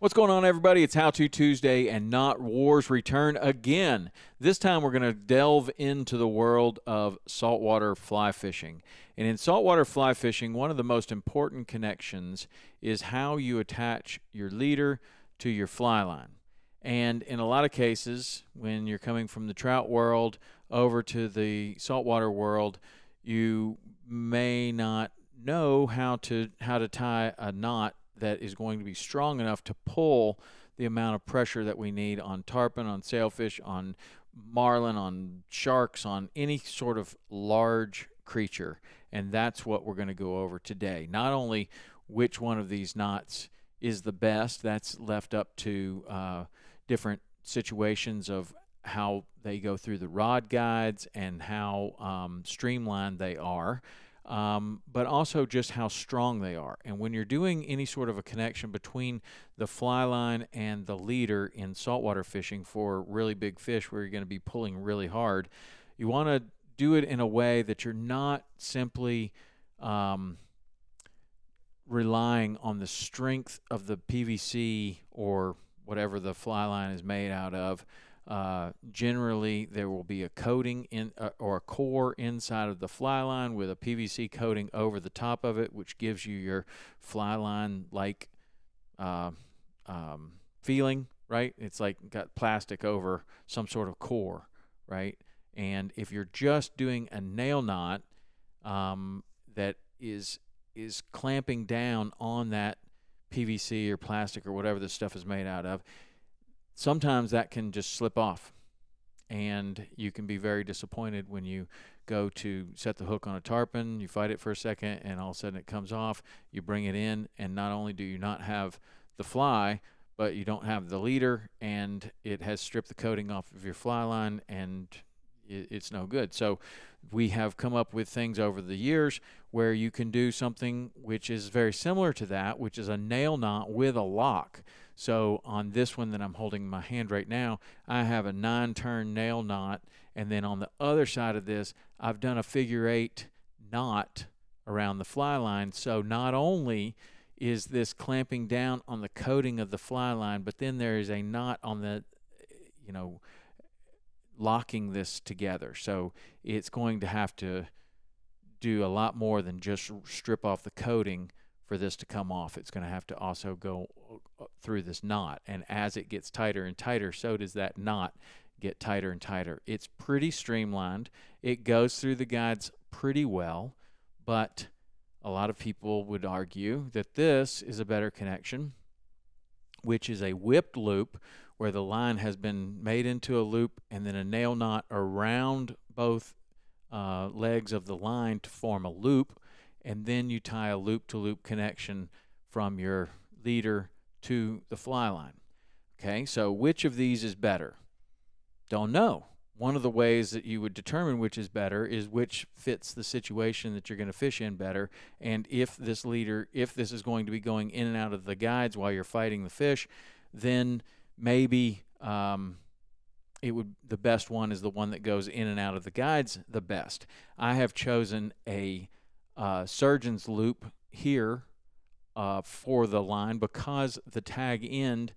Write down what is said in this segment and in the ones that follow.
What's going on, everybody? It's How To Tuesday, and Not Wars return again. This time we're going to delve into the world of saltwater fly fishing. And in saltwater fly fishing, one of the most important connections is how you attach your leader to your fly line. And in a lot of cases, when you're coming from the trout world over to the saltwater world, you may not know how to tie a knot that is going to be strong enough to pull the amount of pressure that we need on tarpon, on sailfish, on marlin, on sharks, on any sort of large creature. And that's what we're going to go over today. Not only which one of these knots is the best, that's left up to different situations of how they go through the rod guides and how streamlined they are. But also just how strong they are. And when you're doing any sort of a connection between the fly line and the leader in saltwater fishing for really big fish where you're going to be pulling really hard, you want to do it in a way that you're not simply relying on the strength of the PVC or whatever the fly line is made out of. Generally, there will be a coating or a core inside of the fly line with a PVC coating over the top of it, which gives you your fly line like feeling, right? It's like got plastic over some sort of core, right? And if you're just doing a nail knot that is clamping down on that PVC or plastic or whatever this stuff is made out of, sometimes that can just slip off, and you can be very disappointed when you go to set the hook on a tarpon, you fight it for a second, and all of a sudden it comes off. You bring it in, and not only do you not have the fly, but you don't have the leader, and it has stripped the coating off of your fly line, and it's no good. So we have come up with things over the years where you can do something which is very similar to that, which is a nail knot with a lock. So on this one that I'm holding in my hand right now, I have a 9-turn nail knot, and then on the other side of this, I've done a figure-8 knot around the fly line. So not only is this clamping down on the coating of the fly line, but then there is a knot on the, locking this together. So it's going to have to do a lot more than just strip off the coating for this to come off. It's going to have to also go through this knot, and as it gets tighter and tighter, so does that knot get tighter and tighter. It's pretty streamlined. It goes through the guides pretty well, but a lot of people would argue that this is a better connection, which is a whipped loop where the line has been made into a loop and then a nail knot around both legs of the line to form a loop, and then you tie a loop-to-loop connection from your leader to the fly line. Okay, so which of these is better? Don't know. One of the ways that you would determine which is better is which fits the situation that you're going to fish in better, and if this is going to be going in and out of the guides while you're fighting the fish, then maybe the best one is the one that goes in and out of the guides the best. I have chosen a surgeon's loop here for the line because the tag end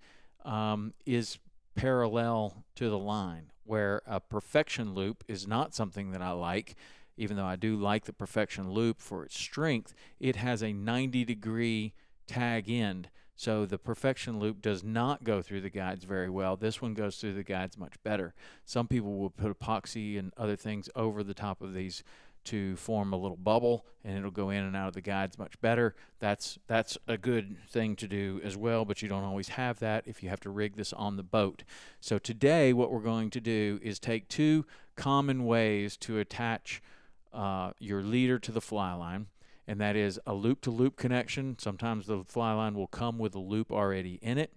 is parallel to the line, where a perfection loop is not something that I like. Even though I do like the perfection loop for its strength, it has a 90-degree tag end. So the perfection loop does not go through the guides very well. This one goes through the guides much better. Some people will put epoxy and other things over the top of these to form a little bubble, and it'll go in and out of the guides much better. That's a good thing to do as well, but you don't always have that if you have to rig this on the boat. So today what we're going to do is take two common ways to attach your leader to the fly line, and that is a loop-to-loop connection. Sometimes the fly line will come with a loop already in it.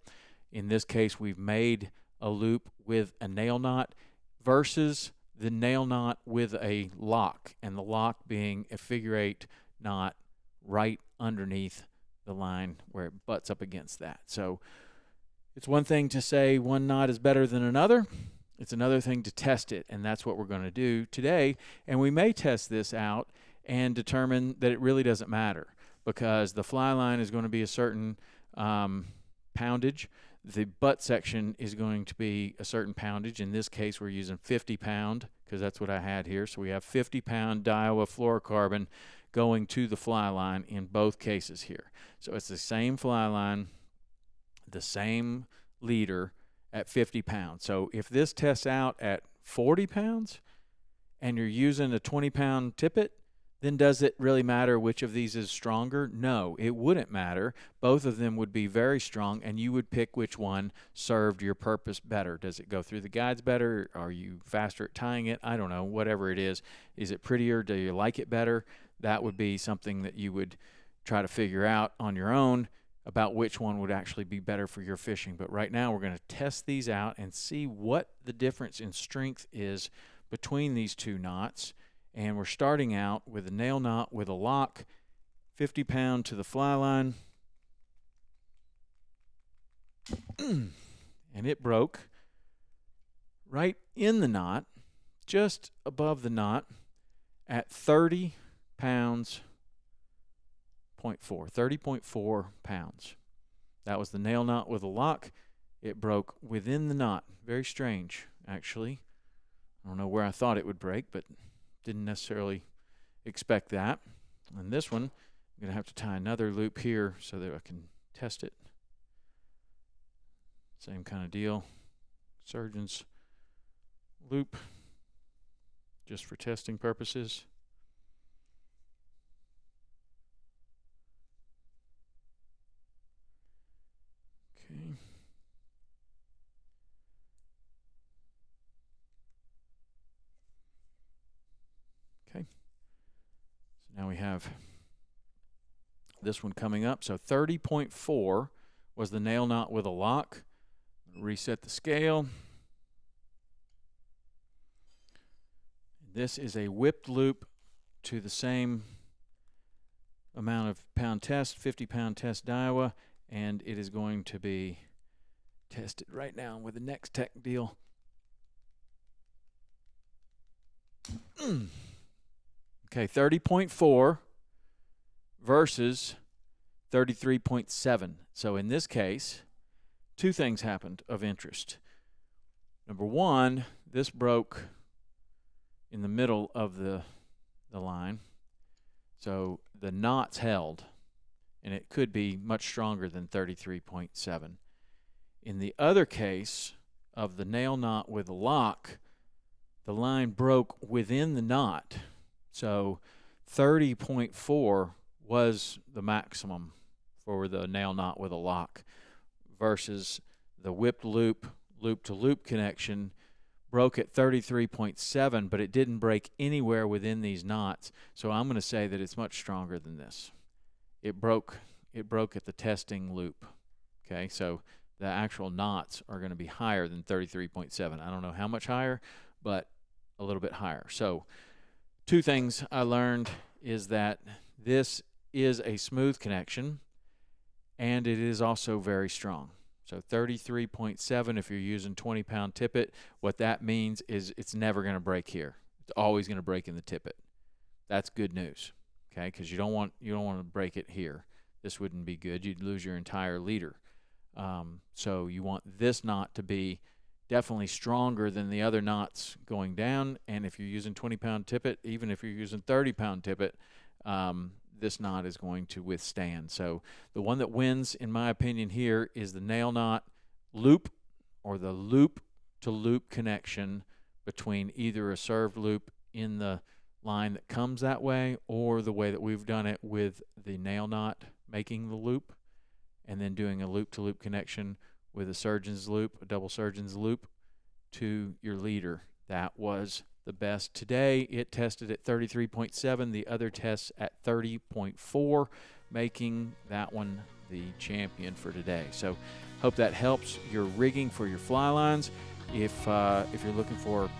In this case, we've made a loop with a nail knot versus the nail knot with a lock, and the lock being a figure-8 knot right underneath the line where it butts up against that. So it's one thing to say one knot is better than another. It's another thing to test it, and that's what we're going to do today. And we may test this out and determine that it really doesn't matter, because the fly line is going to be a certain poundage. The butt section is going to be a certain poundage. In this case, we're using 50 pound because that's what I had here. So we have 50 pound Daiwa fluorocarbon going to the fly line in both cases here. So it's the same fly line, the same leader at 50 pounds. So if this tests out at 40 pounds and you're using a 20 pound tippet, then does it really matter which of these is stronger? No, it wouldn't matter. Both of them would be very strong, and you would pick which one served your purpose better. Does it go through the guides better? Are you faster at tying it? I don't know, whatever it is. Is it prettier? Do you like it better? That would be something that you would try to figure out on your own about which one would actually be better for your fishing. But right now we're going to test these out and see what the difference in strength is between these two knots. And we're starting out with a nail knot with a lock, 50 pound to the fly line. And it broke right in the knot, just above the knot, at 30 pounds, 30.4 pounds. That was the nail knot with a lock. It broke within the knot. Very strange, actually. I don't know where I thought it would break, but didn't necessarily expect that. And this one, I'm going to have to tie another loop here so that I can test it. Same kind of deal. Surgeon's loop, just for testing purposes. Okay. Now we have this one coming up. So 30.4 was the nail knot with a lock. Reset the scale. This is a whipped loop to the same amount of pound test, 50 pound test Daiwa, and it is going to be tested right now with the Next Tech deal. Okay, 30.4 versus 33.7. So in this case, two things happened of interest. Number one, this broke in the middle of the line. So the knots held, and it could be much stronger than 33.7. In the other case of the nail knot with a lock, the line broke within the knot. So 30.4 was the maximum for the nail knot with a lock versus the whipped loop, loop-to-loop connection broke at 33.7, but it didn't break anywhere within these knots. So I'm going to say that it's much stronger than this. It broke at the testing loop. Okay, so the actual knots are going to be higher than 33.7. I don't know how much higher, but a little bit higher. So two things I learned is that this is a smooth connection, and it is also very strong. So 33.7 if you're using 20-pound tippet. What that means is it's never going to break here. It's always going to break in the tippet. That's good news, okay? Because you don't want to break it here. This wouldn't be good. You'd lose your entire leader. So you want this knot to be definitely stronger than the other knots going down. And if you're using 20-pound tippet, even if you're using 30-pound tippet, this knot is going to withstand. So the one that wins, in my opinion, here is the nail knot loop or the loop-to-loop connection between either a served loop in the line that comes that way or the way that we've done it with the nail knot making the loop and then doing a loop-to-loop connection with a surgeon's loop, a double surgeon's loop to your leader. That was the best today. It tested at 33.7, the other tests at 30.4, making that one the champion for today. So hope that helps your rigging for your fly lines. If you're looking for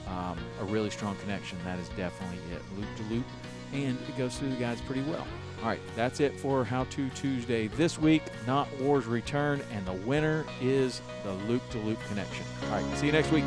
a really strong connection, that is definitely it. Loop to loop, and it goes through the guides pretty well. All right, that's it for How To Tuesday this week. Knot Wars return, and the winner is the loop to loop connection. All right, see you next week.